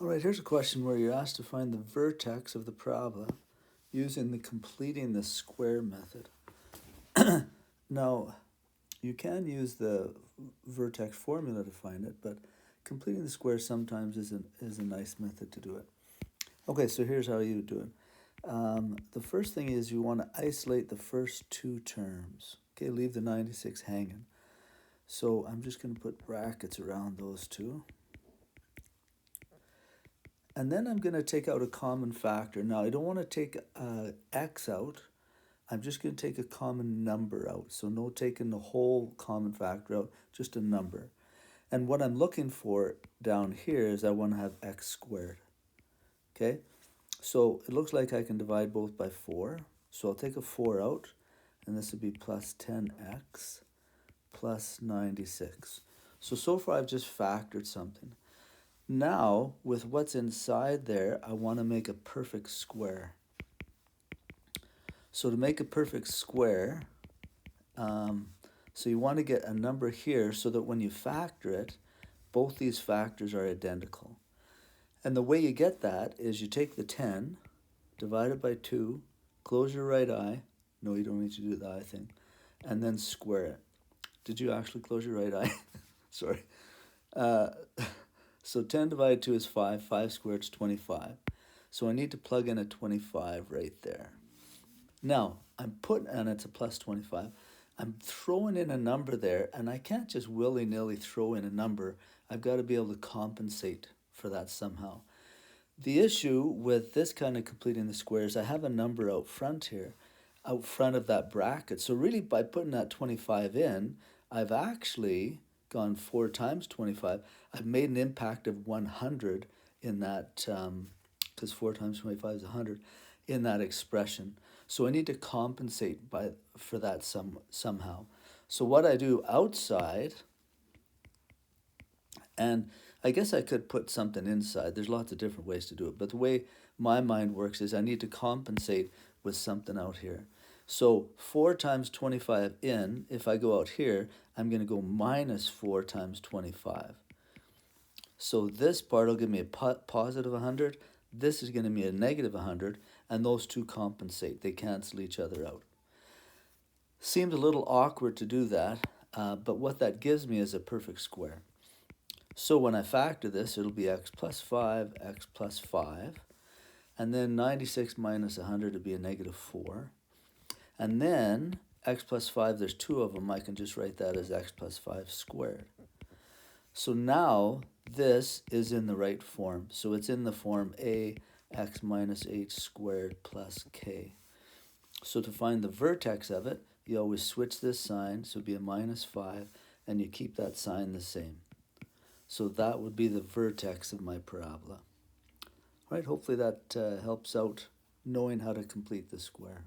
All right, here's a question where you're asked to find the vertex of the parabola using the completing the square method. Now, you can use the vertex formula to find it, but completing the square sometimes is a nice method to do it. Okay, so here's how you do it. The first thing is you want to isolate the first two terms. Okay, leave the 96 hanging. So I'm just going to put brackets around those two. And then I'm going to take out a common factor. Now, I don't want to take x out. I'm just going to take a common number out. So no taking the whole common factor out, just a number. And what I'm looking for down here is I want to have x squared. Okay? So it looks like I can divide both by 4. So I'll take a 4 out, and this would be plus 10x plus 96. So far I've just factored something. Now, with what's inside there, I want to make a perfect square. So to make a perfect square, so you want to get a number here so that when you factor it, both these factors are identical. And the way you get that is you take the 10, divide it by 2, close your right eye. No, you don't need to do the eye thing. And then square it. Did you actually close your right eye? Sorry. So 10 divided 2 is 5. 5 squared is 25. So I need to plug in a 25 right there. Now, and it's a plus 25. I'm throwing in a number there, and I can't just willy-nilly throw in a number. I've got to be able to compensate for that somehow. The issue with this kind of completing the square is I have a number out front here, out front of that bracket. So really, by putting that 25 in, I've actually gone 4 times 25. I've made an impact of 100 in that, because 4 times 25 is 100, in that expression. So I need to compensate for that somehow. So what I do outside, and I guess I could put something inside. There's lots of different ways to do it. But the way my mind works is I need to compensate with something out here. So 4 times 25 in, if I go out here, I'm going to go minus 4 times 25. So this part will give me a positive 100. This is going to be a negative 100. And those two compensate. They cancel each other out. Seems a little awkward to do that. But what that gives me is a perfect square. So when I factor this, it'll be x plus 5, x plus 5. And then 96 minus 100 would be a negative 4. And then x plus 5, there's 2 of them. I can just write that as x plus 5 squared. So now this is in the right form. So it's in the form ax minus h squared plus k. So to find the vertex of it, you always switch this sign. So it'd be a minus 5, and you keep that sign the same. So that would be the vertex of my parabola. All right, hopefully that helps out knowing how to complete the square.